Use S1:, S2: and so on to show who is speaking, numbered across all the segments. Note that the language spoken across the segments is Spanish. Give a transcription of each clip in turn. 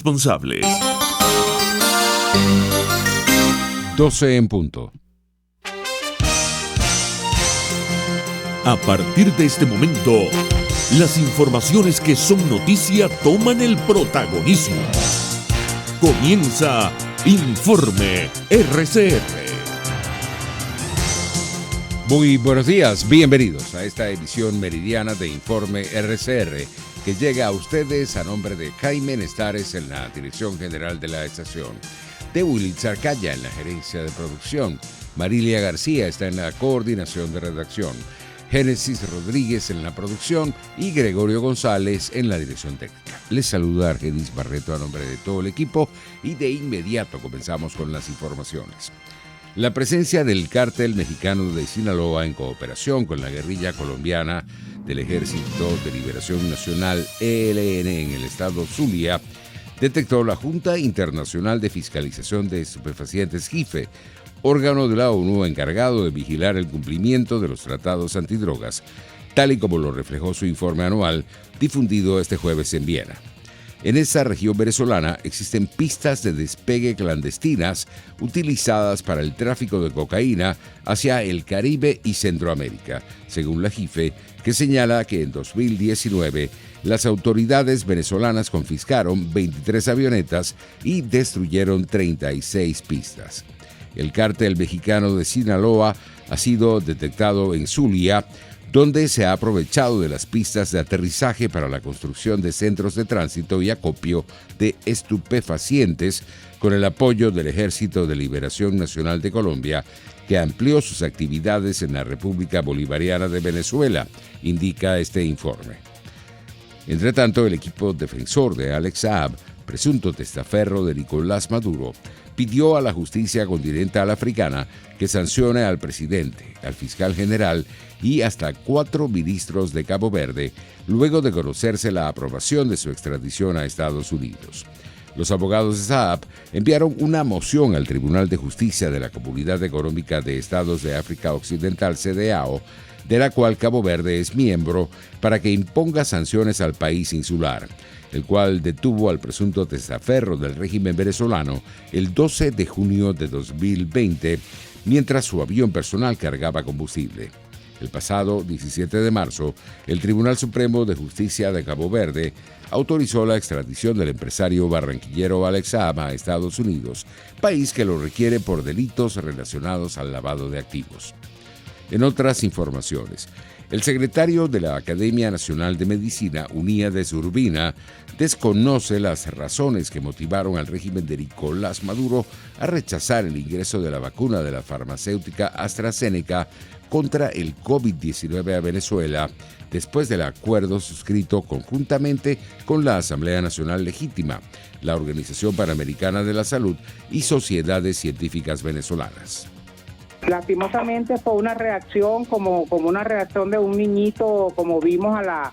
S1: responsables.
S2: 12 en punto.
S1: A partir de este momento, las informaciones que son noticia toman el protagonismo. Comienza Informe RCR.
S2: Muy buenos días, bienvenidos a esta edición meridiana de Informe RCR, que llega a ustedes a nombre de Jaime Nestares en la dirección general de la estación, de Willy Zarcaya en la gerencia de producción, Marilia García está en la coordinación de redacción, Génesis Rodríguez en la producción y Gregorio González en la dirección técnica. Les saluda Argenis Barreto a nombre de todo el equipo y de inmediato comenzamos con las informaciones. La presencia del cártel mexicano de Sinaloa en cooperación con la guerrilla colombiana del Ejército de Liberación Nacional ELN en el estado Zulia detectó la Junta Internacional de Fiscalización de Estupefacientes JIFE, órgano de la ONU encargado de vigilar el cumplimiento de los tratados antidrogas, tal y como lo reflejó su informe anual difundido este jueves en Viena. En esta región venezolana existen pistas de despegue clandestinas utilizadas para el tráfico de cocaína hacia el Caribe y Centroamérica, según la JIFE, que señala que en 2019 las autoridades venezolanas confiscaron 23 avionetas y destruyeron 36 pistas. El cártel mexicano de Sinaloa ha sido detectado en Zulia, donde se ha aprovechado de las pistas de aterrizaje para la construcción de centros de tránsito y acopio de estupefacientes con el apoyo del Ejército de Liberación Nacional de Colombia, que amplió sus actividades en la República Bolivariana de Venezuela, indica este informe. Entre tanto, el equipo defensor de Alex Saab, presunto testaferro de Nicolás Maduro, pidió a la justicia continental africana que sancione al presidente, al fiscal general y hasta 4 ministros de Cabo Verde, luego de conocerse la aprobación de su extradición a Estados Unidos. Los abogados de Saab enviaron una moción al Tribunal de Justicia de la Comunidad Económica de Estados de África Occidental, CEDEAO, de la cual Cabo Verde es miembro, para que imponga sanciones al país insular, el cual detuvo al presunto testaferro del régimen venezolano el 12 de junio de 2020, mientras su avión personal cargaba combustible. El pasado 17 de marzo, el Tribunal Supremo de Justicia de Cabo Verde autorizó la extradición del empresario barranquillero Alex Saab a Estados Unidos, país que lo requiere por delitos relacionados al lavado de activos. En otras informaciones, el secretario de la Academia Nacional de Medicina, Uníades Urbina, desconoce las razones que motivaron al régimen de Nicolás Maduro a rechazar el ingreso de la vacuna de la farmacéutica AstraZeneca contra el COVID-19 a Venezuela, después del acuerdo suscrito conjuntamente con la Asamblea Nacional Legítima, la Organización Panamericana de la Salud y sociedades científicas venezolanas.
S3: Lastimosamente fue una reacción como una reacción de un niñito, como vimos a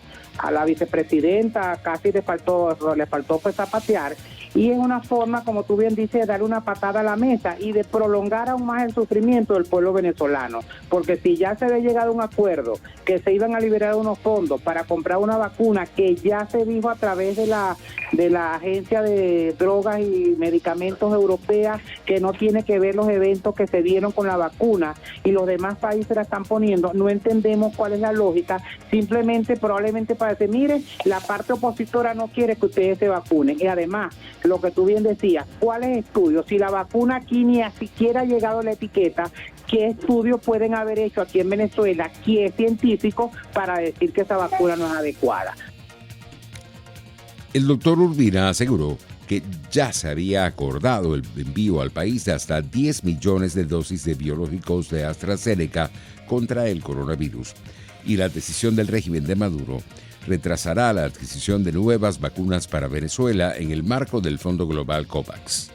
S3: la vicepresidenta, casi le faltó pues zapatear, y en una forma, como tú bien dices, de darle una patada a la mesa y de prolongar aún más el sufrimiento del pueblo venezolano, porque si ya se había llegado a un acuerdo que se iban a liberar unos fondos para comprar una vacuna que ya se dijo a través de la Agencia de Drogas y Medicamentos Europea que no tiene que ver los eventos que se dieron con la vacuna y los demás países la están poniendo, no entendemos cuál es la lógica, simplemente probablemente para decir, mire, la parte opositora no quiere que ustedes se vacunen, y además, lo que tú bien decías, ¿cuáles estudios? Si la vacuna aquí ni siquiera ha llegado a la etiqueta, ¿qué estudios pueden haber hecho aquí en Venezuela, que es científico, para decir que esa vacuna no es adecuada?
S2: El doctor Urbina aseguró que ya se había acordado el envío al país de hasta 10 millones de dosis de biológicos de AstraZeneca contra el coronavirus, y la decisión del régimen de Maduro retrasará la adquisición de nuevas vacunas para Venezuela en el marco del Fondo Global COVAX.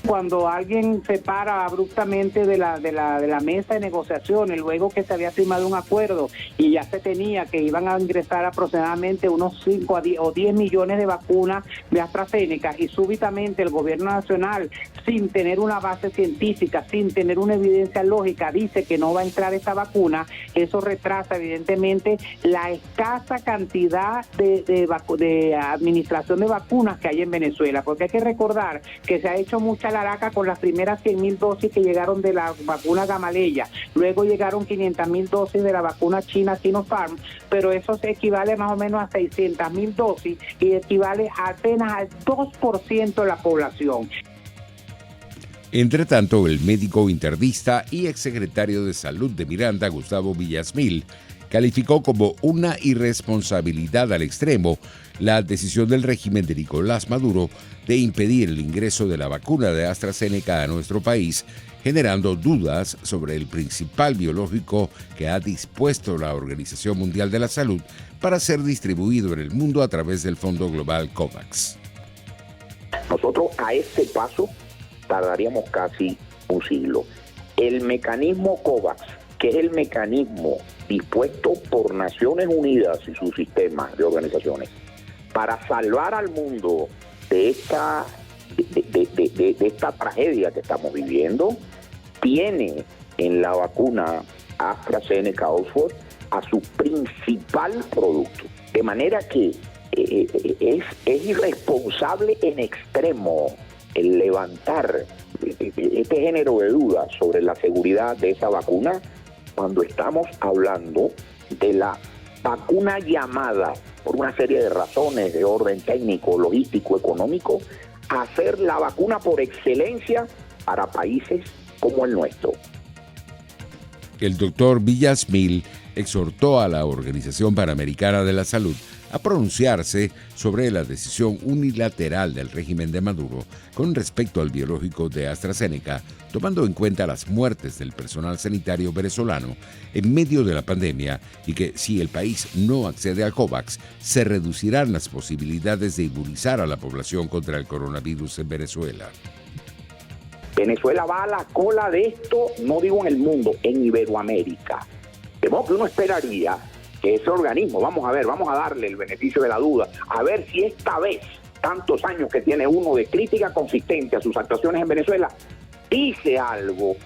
S3: Cuando alguien se para abruptamente de la mesa de negociaciones, luego que se había firmado un acuerdo y ya se tenía que iban a ingresar aproximadamente unos 5 a 10 o 10 millones de vacunas de AstraZeneca, y súbitamente el gobierno nacional, sin tener una base científica, sin tener una evidencia lógica, dice que no va a entrar esa vacuna, eso retrasa evidentemente la escasa cantidad de administración de vacunas que hay en Venezuela, porque hay que recordar que se ha hecho mucha laraca con las primeras 100.000 dosis que llegaron de la vacuna Gamaleya, luego llegaron 500.000 dosis de la vacuna china Sinopharm, pero eso se equivale más o menos a 600.000 dosis y equivale apenas al 2% de la población.
S2: Entre tanto, el médico internista y exsecretario de Salud de Miranda, Gustavo Villasmil, calificó como una irresponsabilidad al extremo la decisión del régimen de Nicolás Maduro de impedir el ingreso de la vacuna de AstraZeneca a nuestro país, generando dudas sobre el principal biológico que ha dispuesto la Organización Mundial de la Salud para ser distribuido en el mundo a través del Fondo Global COVAX.
S4: Nosotros a este paso tardaríamos casi un siglo. El mecanismo COVAX, que es el mecanismo dispuesto por Naciones Unidas y su sistema de organizaciones para salvar al mundo de esta tragedia que estamos viviendo, tiene en la vacuna AstraZeneca Oxford a su principal producto. De manera que es irresponsable en extremo el levantar este género de dudas sobre la seguridad de esa vacuna cuando estamos hablando de la vacuna llamada, por una serie de razones de orden técnico, logístico, económico, a ser la vacuna por excelencia para países como el nuestro.
S2: El doctor Villasmil exhortó a la Organización Panamericana de la Salud a pronunciarse sobre la decisión unilateral del régimen de Maduro con respecto al biológico de AstraZeneca, tomando en cuenta las muertes del personal sanitario venezolano en medio de la pandemia, y que si el país no accede al COVAX, se reducirán las posibilidades de inmunizar a la población contra el coronavirus en Venezuela.
S4: Venezuela va a la cola de esto, no digo en el mundo, en Iberoamérica. De modo que uno esperaría que ese organismo, vamos a darle el beneficio de la duda, a ver si esta vez, tantos años que tiene uno de crítica consistente a sus actuaciones en Venezuela, dice algo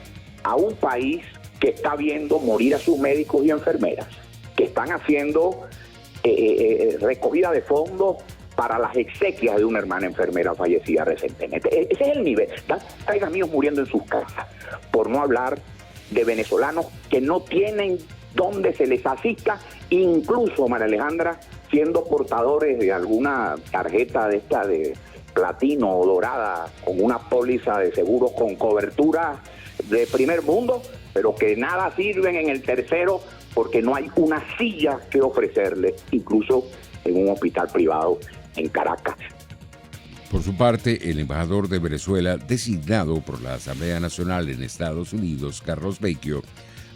S4: a un país que está viendo morir a sus médicos y enfermeras, que están haciendo recogida de fondos para las exequias de una hermana enfermera fallecida recientemente. Ese es el nivel. Hay amigos muriendo en sus casas, por no hablar de venezolanos que no tienen donde se les asista, incluso, María Alejandra, siendo portadores de alguna tarjeta de esta de platino o dorada, con una póliza de seguros con cobertura de primer mundo, pero que nada sirven en el tercero porque no hay una silla que ofrecerle, incluso en un hospital privado en Caracas.
S2: Por su parte, el embajador de Venezuela, designado por la Asamblea Nacional en Estados Unidos, Carlos Vecchio,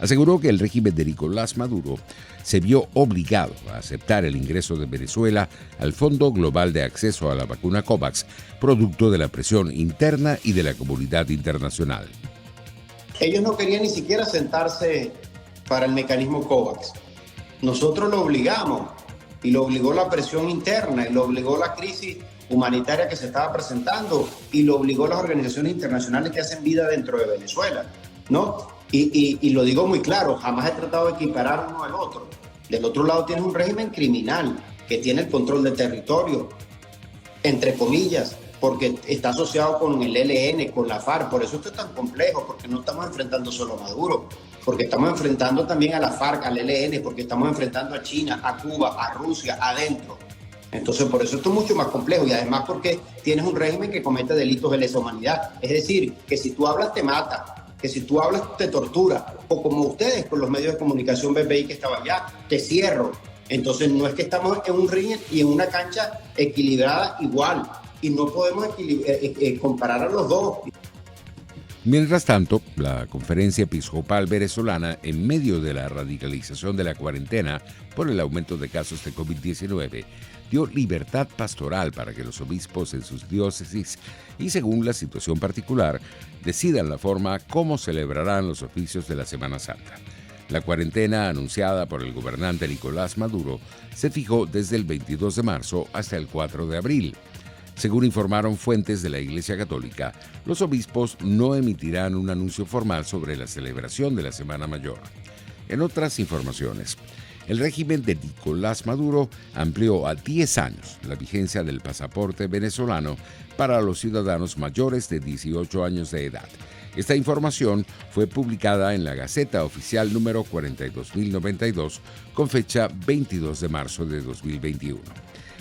S2: aseguró que el régimen de Nicolás Maduro se vio obligado a aceptar el ingreso de Venezuela al Fondo Global de Acceso a la Vacuna COVAX, producto de la presión interna y de la comunidad internacional.
S5: Ellos no querían ni siquiera sentarse para el mecanismo COVAX. Nosotros lo obligamos, y lo obligó la presión interna, y lo obligó la crisis humanitaria que se estaba presentando, y lo obligó las organizaciones internacionales que hacen vida dentro de Venezuela, ¿no? Y lo digo muy claro, jamás he tratado de equiparar uno al otro. Del otro lado tienes un régimen criminal que tiene el control del territorio, entre comillas, porque está asociado con el ELN, con la FARC. Por eso esto es tan complejo, porque no estamos enfrentando solo a Maduro, porque estamos enfrentando también a la FARC, al ELN, porque estamos enfrentando a China, a Cuba, a Rusia, adentro. Entonces, por eso esto es mucho más complejo, y además porque tienes un régimen que comete delitos de lesa humanidad. Es decir, que si tú hablas te mata, que si tú hablas te tortura, o como ustedes con los medios de comunicación BPI que estaba allá, te cierro. Entonces no es que estamos en un ring y en una cancha equilibrada igual, y no podemos comparar a los dos.
S2: Mientras tanto, la Conferencia Episcopal Venezolana, en medio de la radicalización de la cuarentena por el aumento de casos de COVID-19, dio libertad pastoral para que los obispos en sus diócesis y, según la situación particular, decidan la forma como celebrarán los oficios de la Semana Santa. La cuarentena anunciada por el gobernante Nicolás Maduro se fijó desde el 22 de marzo hasta el 4 de abril. Según informaron fuentes de la Iglesia Católica, los obispos no emitirán un anuncio formal sobre la celebración de la Semana Mayor. En otras informaciones, el régimen de Nicolás Maduro amplió a 10 años la vigencia del pasaporte venezolano para los ciudadanos mayores de 18 años de edad. Esta información fue publicada en la Gaceta Oficial número 42.092 con fecha 22 de marzo de 2021.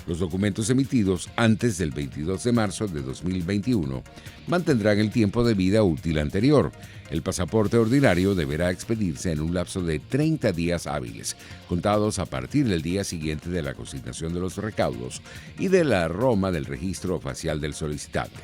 S2: Los documentos emitidos antes del 22 de marzo de 2021 mantendrán el tiempo de vida útil anterior. El pasaporte ordinario deberá expedirse en un lapso de 30 días hábiles, contados a partir del día siguiente de la consignación de los recaudos y de la Roma del registro facial del solicitante.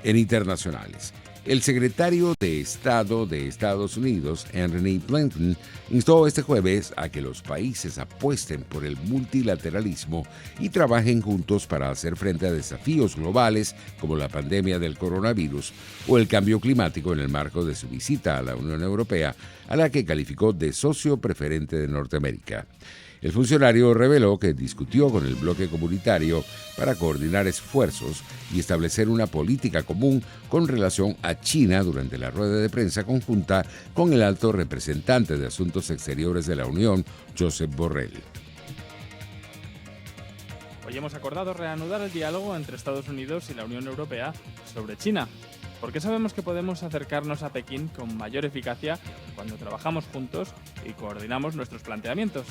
S2: En internacionales, el secretario de Estado de Estados Unidos, Anthony Blinken, instó este jueves a que los países apuesten por el multilateralismo y trabajen juntos para hacer frente a desafíos globales como la pandemia del coronavirus o el cambio climático en el marco de su visita a la Unión Europea, a la que calificó de socio preferente de Norteamérica. El funcionario reveló que discutió con el bloque comunitario para coordinar esfuerzos y establecer una política común con relación a China durante la rueda de prensa conjunta con el alto representante de Asuntos Exteriores de la Unión, Josep Borrell.
S6: Hoy hemos acordado reanudar el diálogo entre Estados Unidos y la Unión Europea sobre China, porque sabemos que podemos acercarnos a Pekín con mayor eficacia cuando trabajamos juntos y coordinamos nuestros planteamientos.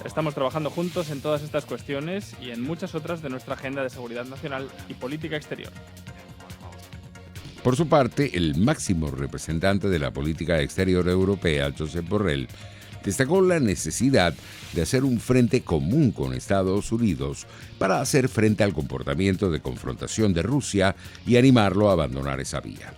S6: Estamos trabajando juntos en todas estas cuestiones y en muchas otras de nuestra agenda de seguridad nacional y política exterior.
S2: Por su parte, el máximo representante de la política exterior europea, Josep Borrell, destacó la necesidad de hacer un frente común con Estados Unidos para hacer frente al comportamiento de confrontación de Rusia y animarlo a abandonar esa vía.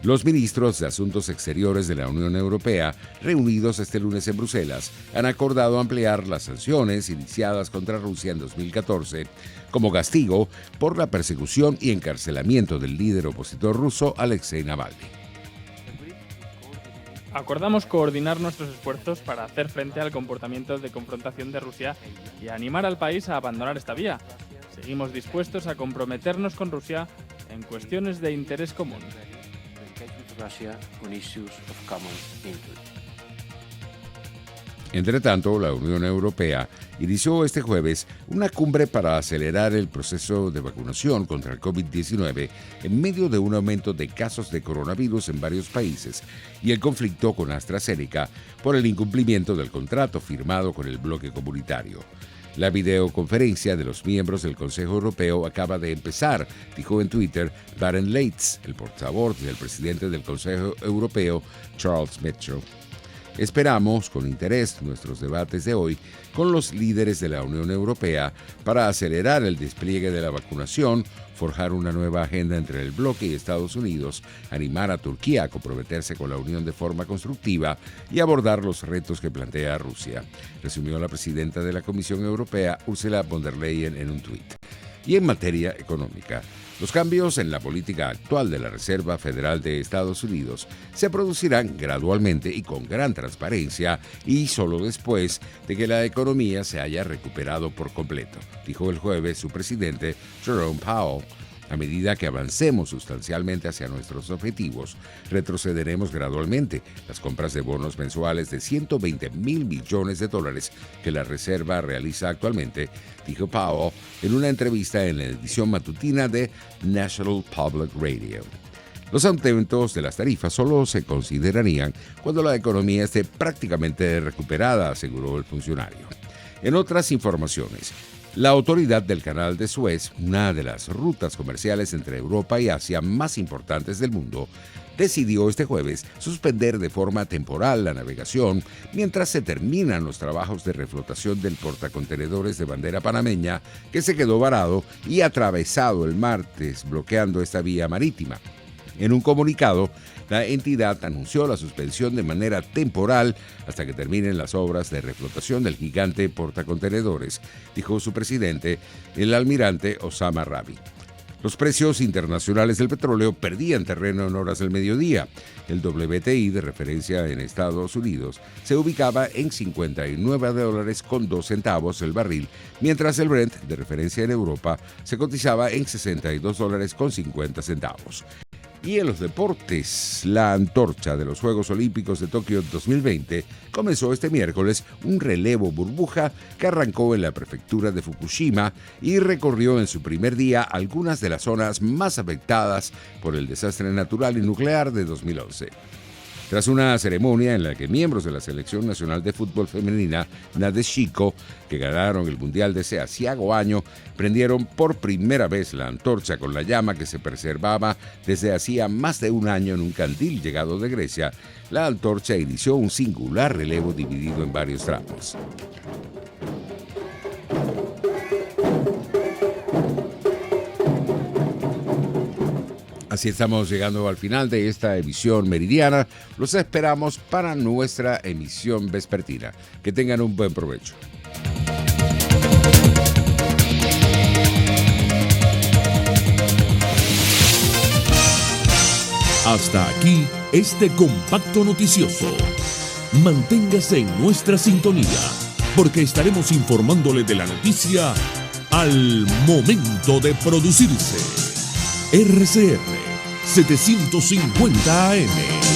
S2: Los ministros de Asuntos Exteriores de la Unión Europea, reunidos este lunes en Bruselas, han acordado ampliar las sanciones iniciadas contra Rusia en 2014 como castigo por la persecución y encarcelamiento del líder opositor ruso Alexei Navalny.
S6: Acordamos coordinar nuestros esfuerzos para hacer frente al comportamiento de confrontación de Rusia y animar al país a abandonar esta vía. Seguimos dispuestos a comprometernos con Rusia en cuestiones de interés común.
S2: Entre tanto, la Unión Europea inició este jueves una cumbre para acelerar el proceso de vacunación contra el COVID-19 en medio de un aumento de casos de coronavirus en varios países y el conflicto con AstraZeneca por el incumplimiento del contrato firmado con el bloque comunitario. La videoconferencia de los miembros del Consejo Europeo acaba de empezar, dijo en Twitter Barend Leitz, el portavoz del presidente del Consejo Europeo, Charles Michel. Esperamos con interés nuestros debates de hoy con los líderes de la Unión Europea para acelerar el despliegue de la vacunación, forjar una nueva agenda entre el bloque y Estados Unidos, animar a Turquía a comprometerse con la Unión de forma constructiva y abordar los retos que plantea Rusia, resumió la presidenta de la Comisión Europea, Ursula von der Leyen, en un tuit. Y en materia económica, los cambios en la política actual de la Reserva Federal de Estados Unidos se producirán gradualmente y con gran transparencia y solo después de que la economía se haya recuperado por completo, dijo el jueves su presidente Jerome Powell. A medida que avancemos sustancialmente hacia nuestros objetivos, retrocederemos gradualmente. Las compras de bonos mensuales de $120 mil millones que la Reserva realiza actualmente, dijo Powell en una entrevista en la edición matutina de National Public Radio. Los aumentos de las tarifas solo se considerarían cuando la economía esté prácticamente recuperada, aseguró el funcionario. En otras informaciones, La autoridad del Canal de Suez, una de las rutas comerciales entre Europa y Asia más importantes del mundo, decidió este jueves suspender de forma temporal la navegación mientras se terminan los trabajos de reflotación del portacontenedores de bandera panameña que se quedó varado y atravesado el martes, bloqueando esta vía marítima. En un comunicado, la entidad anunció la suspensión de manera temporal hasta que terminen las obras de reflotación del gigante portacontenedores, dijo su presidente, el almirante Osama Rabi. Los precios internacionales del petróleo perdían terreno en horas del mediodía. El WTI, de referencia en Estados Unidos, se ubicaba en $59.02 el barril, mientras el Brent, de referencia en Europa, se cotizaba en $62.50. Y en los deportes, la antorcha de los Juegos Olímpicos de Tokio 2020 comenzó este miércoles un relevo burbuja que arrancó en la prefectura de Fukushima y recorrió en su primer día algunas de las zonas más afectadas por el desastre natural y nuclear de 2011. Tras una ceremonia en la que miembros de la Selección Nacional de Fútbol Femenina, Nadeshiko, que ganaron el Mundial de ese aciago año, prendieron por primera vez la antorcha con la llama que se preservaba desde hacía más de un año en un candil llegado de Grecia, la antorcha inició un singular relevo dividido en varios tramos. Así estamos llegando al final de esta emisión meridiana. Los esperamos para nuestra emisión vespertina. Que tengan un buen provecho.
S1: Hasta aquí este compacto noticioso. Manténgase en nuestra sintonía, porque estaremos informándole de la noticia al momento de producirse. RCR 750 AM.